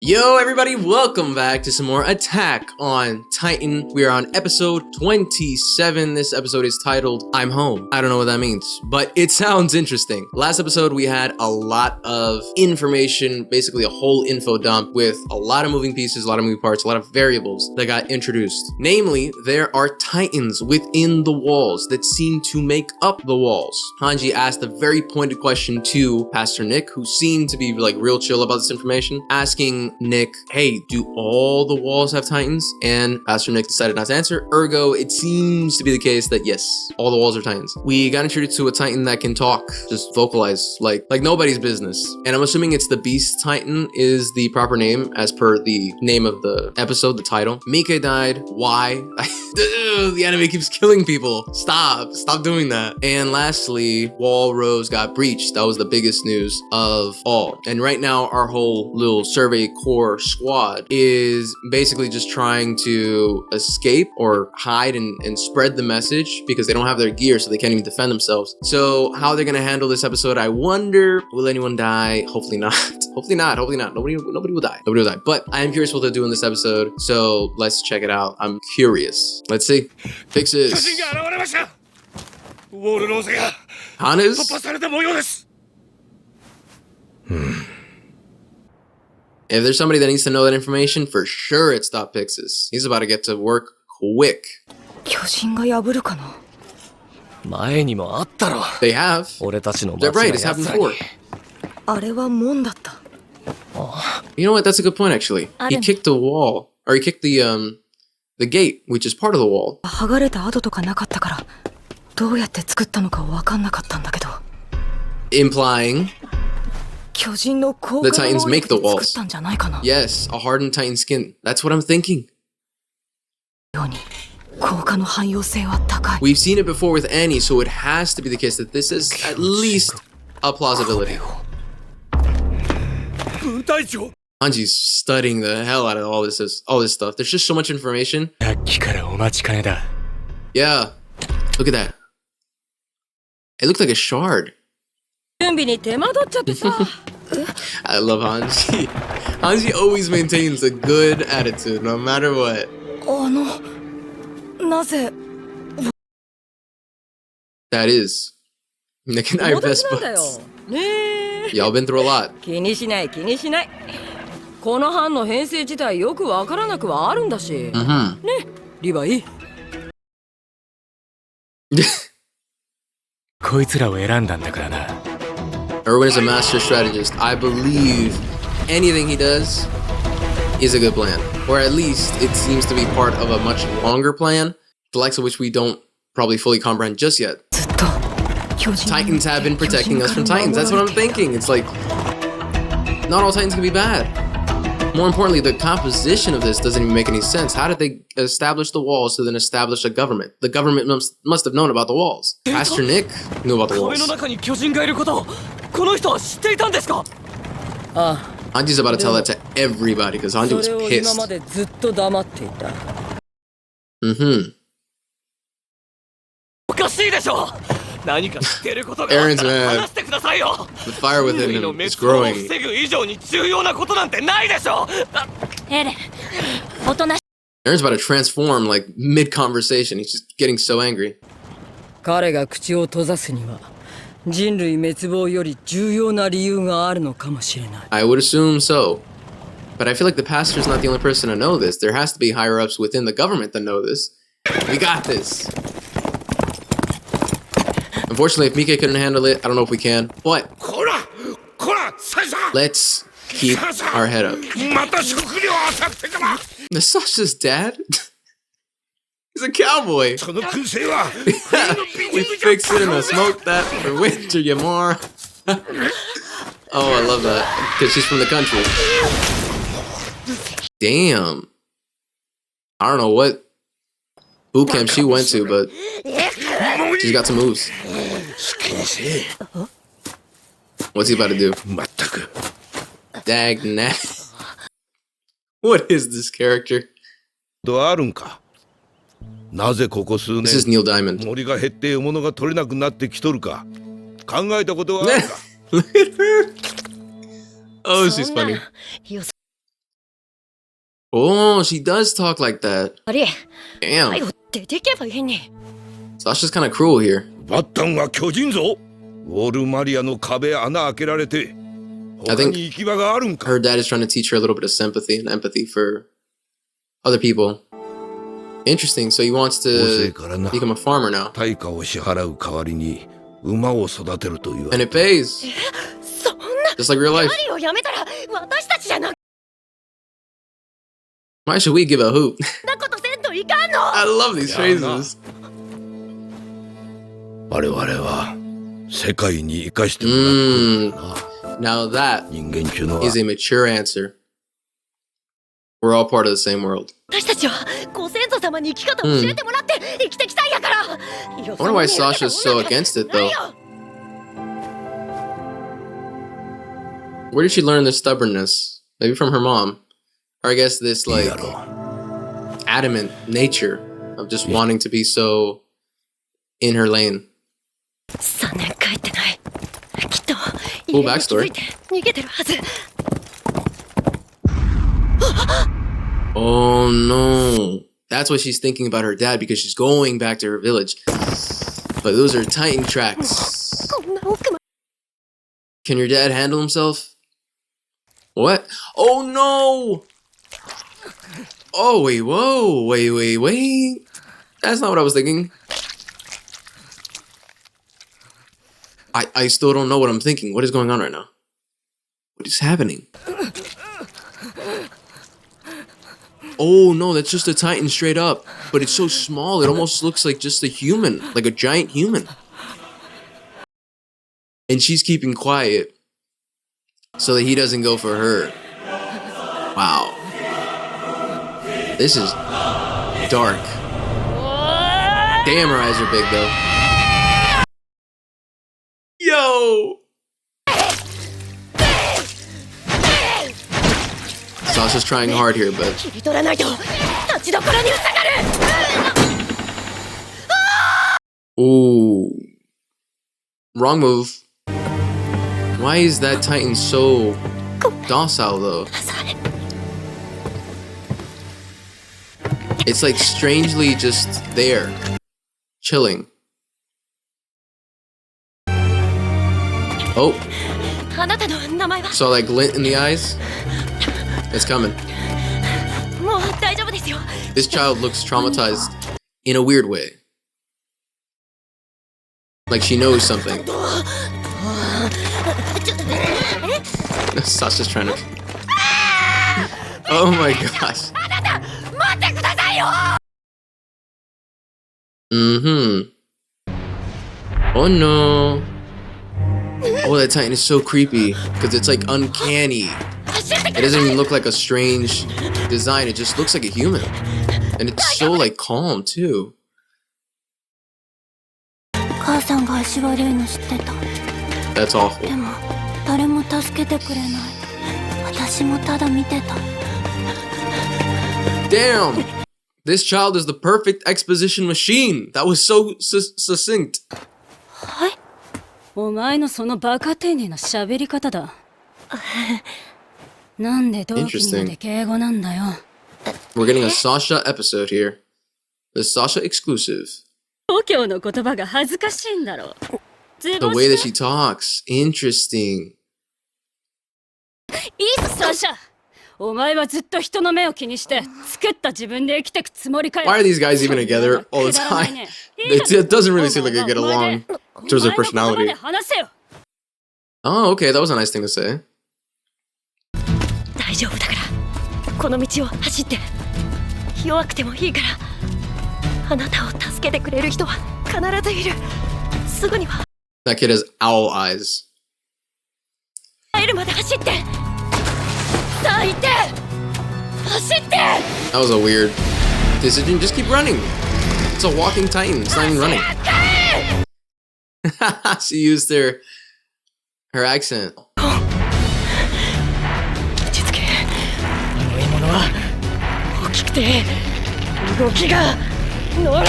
Yo everybody, welcome back to some more Attack on Titan. We are on episode 27. This episode is titled, I'm Home. I don't know what that means, but it sounds interesting. Last episode we had a lot of information, basically a whole info dump with a lot of moving pieces, a lot of moving parts, a lot of variables that got introduced. Namely, there are Titans within the walls that seem to make up the walls. Hanji asked a very pointed question to Pastor Nick, who seemed to be like real chill about this information, asking Nick, hey, do all the walls have Titans? And Pastor Nick decided not to answer. Ergo, it seems to be the case that yes, all the walls are Titans. We got introduced to a Titan that can talk, just vocalize like nobody's business. And I'm assuming it's the Beast Titan is the proper name as per the name of the episode, the title. Mike died. Why? The anime keeps killing people. Stop doing that. And lastly, Wall Rose got breached. That was the biggest news of all. And right now, our whole little survey core squad is basically just trying to escape or hide and spread the message because they don't have their gear, so they can't even defend themselves. So how they're gonna handle this episode, I wonder. Will anyone die? Hopefully not. Hopefully not. Nobody will die. But I am curious what they'll do in this episode, so let's check it out. I'm curious. Let's see. Fixes. Hana's? If there's somebody that needs to know that information, for sure it's Dot Pixis. He's about to get to work quick. They have. They're right, it's happened before. You know what? That's a good point, actually. He kicked the wall, or he kicked the gate, which is part of the wall. Implying the Titans make the walls. Yes, a hardened Titan skin. That's what I'm thinking. We've seen it before with Annie, so it has to be the case that this is at least a plausibility. Hanji's studying the hell out of all this stuff. There's just so much information. Yeah, look at that. It looked like a shard. I love Hanji. Hanji always maintains a good attitude, no matter what. That is. Nick and I are best buds. Y'all been through a lot. Erwin is a master strategist. I believe anything he does is a good plan. Or at least it seems to be part of a much longer plan, the likes of which we don't probably fully comprehend just yet. Titans have been protecting us from Titans. That's what I'm thinking. It's like, not all Titans can be bad. More importantly, the composition of this doesn't even make any sense. How did they establish the walls to then establish a government? The government must have known about the walls. Pastor Nick knew about the walls. Hanji's about to tell that to everybody because Hanji was pissed. Aaron's mad. The fire within him is growing. Aaron's about to transform like mid-conversation. He's just getting so angry. I would assume so. But I feel like the pastor's not the only person to know this. There has to be higher-ups within the government that know this. We got this. Unfortunately, if Mike couldn't handle it, I don't know if we can. But let's keep our head up. Is Sasha's dad? He's a cowboy. We fix it and smoke that for winter, Yamar. Oh, I love that. Because she's from the country. Damn. I don't know what boot camp she went to, but she's got some moves. What's he about to do? Dag nah. What is this character? This is Neil Diamond. Look at her. Oh, she's funny. Oh, she does talk like that. あれ、 Damn. 早く出てけばいいに。 Sasha's kind of cruel here. バッタンは巨人ぞ。ウォルマリアの壁穴開けられて。他に行き場があるんか。 Her dad is trying to teach her a little bit of sympathy and empathy for other people. Interesting. So he wants to become a farmer now. 対価を支払う代わりに馬を育てると言わ And れ it pays. そんな。 Just like real life. 狩りをやめたら私たちじゃな Why should we give a hoot? なことせんといかんの。 I love these phrases. 我々は世界に生かしてもらってるんだな。 Now that 人間中の is a mature answer. We're all part of the same world. 私たちはご先祖様に生き方を教えてもらって生きてきたんやから。 I wonder why Sasha's so against it though. Where did she learn this stubbornness? Maybe from her mom. Or I guess this like adamant nature of just wanting to be so in her lane. 3年帰ってない。きっと Cool backstory. 逃げてるはず。 Oh no. That's what she's thinking about her dad because she's going back to her village. But those are Titan tracks. こんな奥ま Can your dad handle himself? What? Oh no! Oh wait, whoa, wait. That's not what I was thinking. I still don't know what I'm thinking. What is going on right now? What is happening? Oh no, that's just a Titan straight up. But it's so small, it almost looks like just a human. Like a giant human. And she's keeping quiet so that he doesn't go for her. Wow. This is dark. Damn, her eyes are big though. Yo! Sasha's trying hard here, but 切り取らないと立ちどころに塞がる。 ooh. Wrong move. Why is that Titan so docile though? It's like strangely just there, chilling. Oh, あなたの名前は saw that glint in the eyes? It's coming. もう大丈夫ですよ。 This child looks traumatized in a weird way. Like she knows something. ちょっとえ Sasha's trying to. Oh my gosh. あなた待ってくださいよ。 Oh no. Oh, that Titan is so creepy because it's like uncanny. 走って It くださ doesn't い。 even look like a strange design. It just looks like a human. And it's so like calm too. 母さんが足悪いの知ってた。 That's awful. でも誰も助けてくれない。私もただ見てた。 Damn! This child is the perfect exposition machine. That was so succinct. はい。お前のそのバカ丁寧な喋り方だ。なんで同期にまで敬語なんだよ。We're getting a Sasha episode here. The Sasha exclusive. 故郷の言葉が恥ずかしいんだろう。ズ The ボ way that し she talks. Interesting. いいぞサシャ。お前はずっと人の目を気にして作った自分で生きてくつもりかよ。 Why are these guys even together all the time? It doesn't really seem like they get along in terms of personality. 話せよ。 Oh, okay. That was a nice thing to say. 大丈夫だからこの道を走って弱くてもいいからあなたを助けてくれる人は必ずいる。すぐには That kid has owl eyes. 会えるまで走ってさあ行って走って That was a weird decision. Just keep running. It's a walking Titan. It's not even running. She used her accent. 落ち着け。悪いものは大きくて動きが呪い。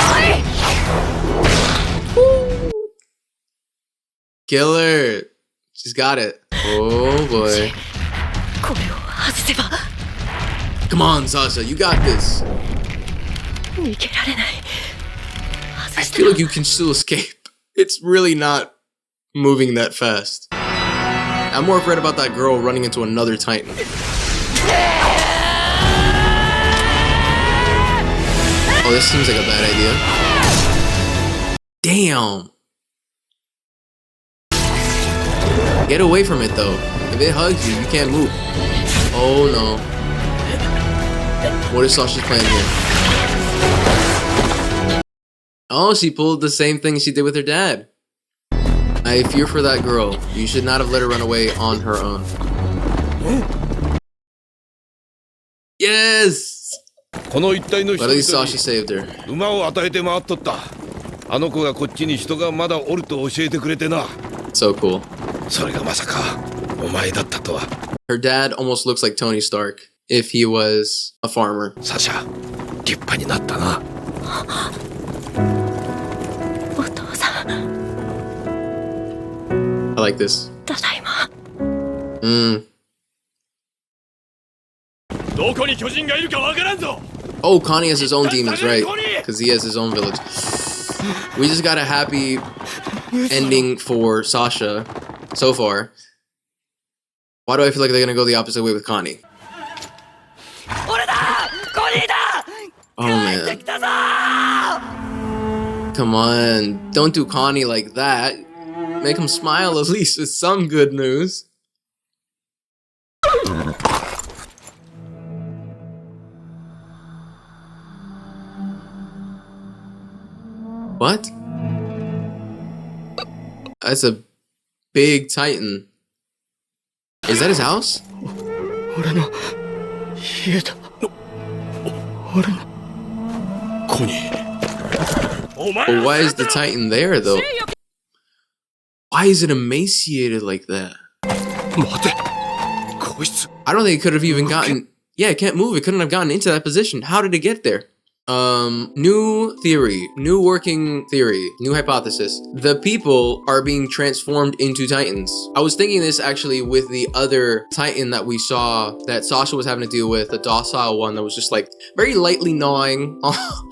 Kill her. She's got it. Oh boy. これを外せば Come Come on, Sasha, you got this. 逃げられない。 I 外した feel ら like you can still escape. It's really not moving that fast. I'm more afraid about that girl running into another Titan. Oh, this seems like a bad idea. Damn. Get away from it though. If it hugs you, you can't move. Oh no. What is Sasha's plan here? Oh, she pulled the same thing she did with her dad. I fear for that girl. You should not have let her run away on her own. Yes! この一帯の But 人 at least 々 Sasha saved her. に馬を与えて回っとった。あの子がこっちに人がまだおると教えてくれてな。 So cool. それがまさかお前だったとは。 Her dad almost looks like Tony Stark if he was a farmer. サシャ、立派になったな。お父さん、 I like this. ただいま。 どこに巨人がいるかわからんぞ。 Oh, Connie has his own demons, right? Because he has his own village. We just got a happy ending for Sasha so far. Why do I feel like they're gonna go the opposite way with Connie? Oh man. Come on. Don't do Connie like that. Make him smile at least with some good news. What? That's a big Titan. Is that his house? 俺の家だ。俺の。コニー。お前 But why is the Titan there though? Why is it emaciated like that? 待て。こいつ。 I don't think it could have even gotten. Yeah, it can't move. It couldn't have gotten into that position. How did it get there? New theory, new working theory, new hypothesis. The people are being transformed into Titans. I was thinking this actually with the other Titan that we saw that Sasha was having to deal with, the docile one that was just like very lightly gnawing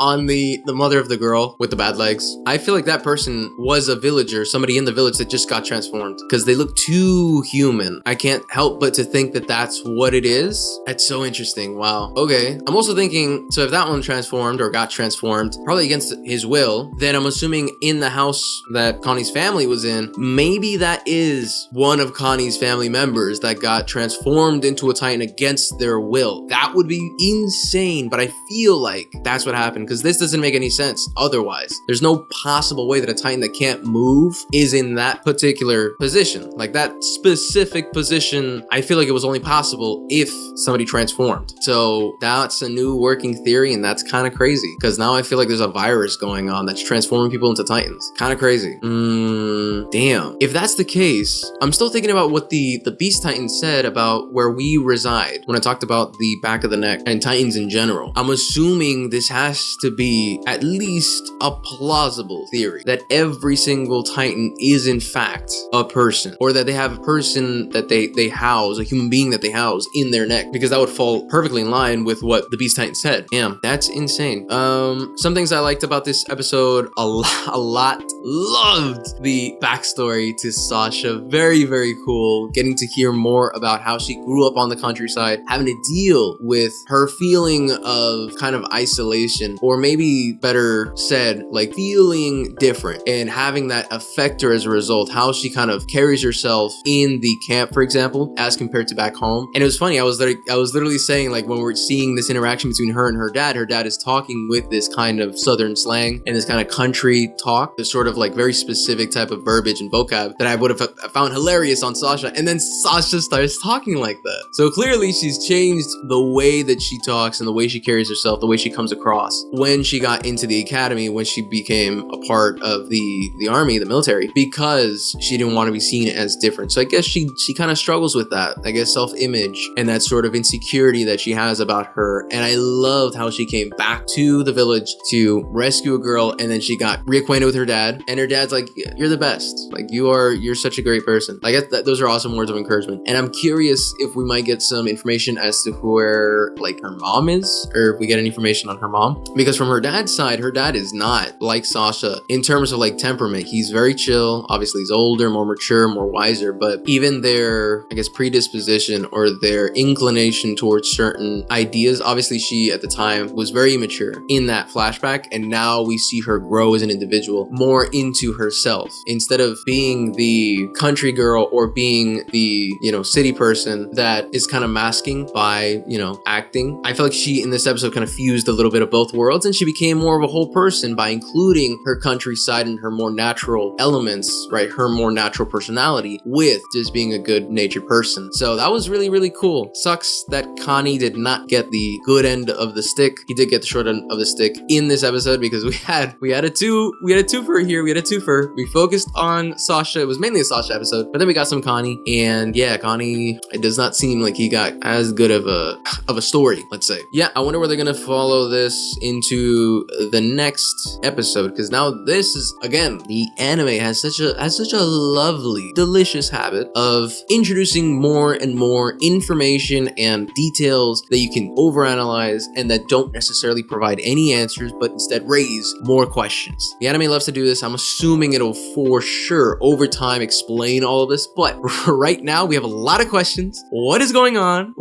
on the mother of the girl with the bad legs. I feel like that person was a villager, somebody in the village that just got transformed because they look too human. I can't help but to think that that's what it is. That's so interesting. Wow. Okay. I'm also thinking, so if that one transformed or got transformed, probably against his will, then I'm assuming in the house that Connie's family was in, maybe that is one of Connie's family members that got transformed into a Titan against their will. That would be insane, but I feel like that's what happened because this doesn't make any sense otherwise. There's no possible way that a Titan that can't move is in that particular position. Like that specific position, I feel like it was only possible if somebody transformed. So that's a new working theory, and that's kind of crazy because now I feel like there's a virus going on that's transforming people into Titans. Kind of crazy. Damn. If that's the case, I'm still thinking about what the Beast Titan said about where we reside when I talked about the back of the neck and Titans in general. I'm assuming this has to be at least a plausible theory that every single Titan is in fact a person, or that they have a person that they house, a human being that they house in their neck, because that would fall perfectly in line with what the Beast Titan said. Damn, that's insane. Some things I liked about this episode a lot. Loved the backstory to Sasha. Very, very cool. Getting to hear more about how she grew up on the countryside, having to deal with her feeling of kind of isolation, or maybe better said, like feeling different, and having that affect her as a result, how she kind of carries herself in the camp, for example, as compared to back home. And it was funny, I was literally saying, like, when we're seeing this interaction between her and her dad is talking with this kind of southern slang and this kind of country talk, this sort of like very specific type of verbiage and vocab that I would have found hilarious on Sasha, and then Sasha starts talking like that. So clearly she's changed the way that she talks and the way she carries herself, the way she comes across when she got into the academy, when she became a part of the army, the military, because she didn't want to be seen as different. So I guess she kind of struggles with that, I guess, self-image and that sort of insecurity that she has about her. And I loved how she came back back to the village to rescue a girl, and then she got reacquainted with her dad, and her dad's like, you're the best. Like, you're such a great person. I guess those are awesome words of encouragement. And I'm curious if we might get some information as to where like her mom is, or if we get any information on her mom, because from her dad's side, her dad is not like Sasha in terms of like temperament. He's very chill. Obviously he's older, more mature, more wiser, but even their, I guess, predisposition or their inclination towards certain ideas, obviously she at the time was very immature in that flashback, and now we see her grow as an individual more into herself. Instead of being the country girl or being the, you know, city person that is kind of masking by, you know, acting, I feel like she in this episode kind of fused a little bit of both worlds, and she became more of a whole person by including her countryside and her more natural elements, right? Her more natural personality with just being a good natured person. So that was really, really cool. Sucks that Connie did not get the good end of the stick. He did get the short end of the stick in this episode, because we had a twofer here. We had a twofer. We focused on Sasha. It was mainly a Sasha episode, but then we got some Connie, and yeah, Connie, it does not seem like he got as good of a story, let's say. Yeah, I wonder where they're gonna follow this into the next episode, because now this is, again, the anime has such a lovely, delicious habit of introducing more and more information and details that you can overanalyze and that don't necessarily provide any answers, but instead raise more questions. The anime loves to do this. I'm assuming it'll for sure over time explain all of this, but right now we have a lot of questions. What is going on?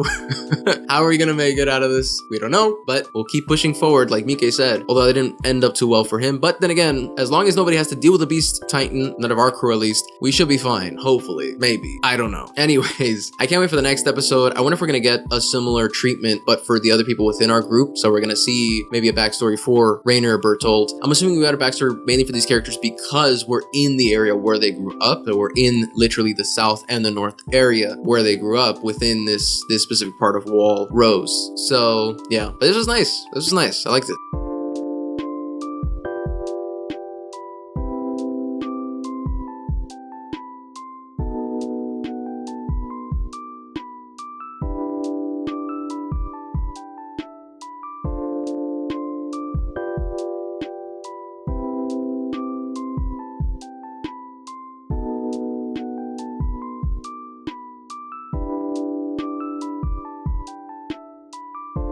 How are we gonna make it out of this? We don't know, but we'll keep pushing forward, like Mike said, although it didn't end up too well for him. But then again, as long as nobody has to deal with a beast titan, none of our crew at least, we should be fine. Hopefully, maybe, I don't know. Anyways, I can't wait for the next episode. I wonder if we're gonna get a similar treatment, but for the other people within our group. So we're gonna see maybe a backstory for Rainer or Bertolt. I'm assuming we got a backstory mainly for these characters because we're in the area where they grew up. So we're in literally the south and the north area where they grew up within this specific part of Wall Rose. So yeah, but this was nice. I liked it.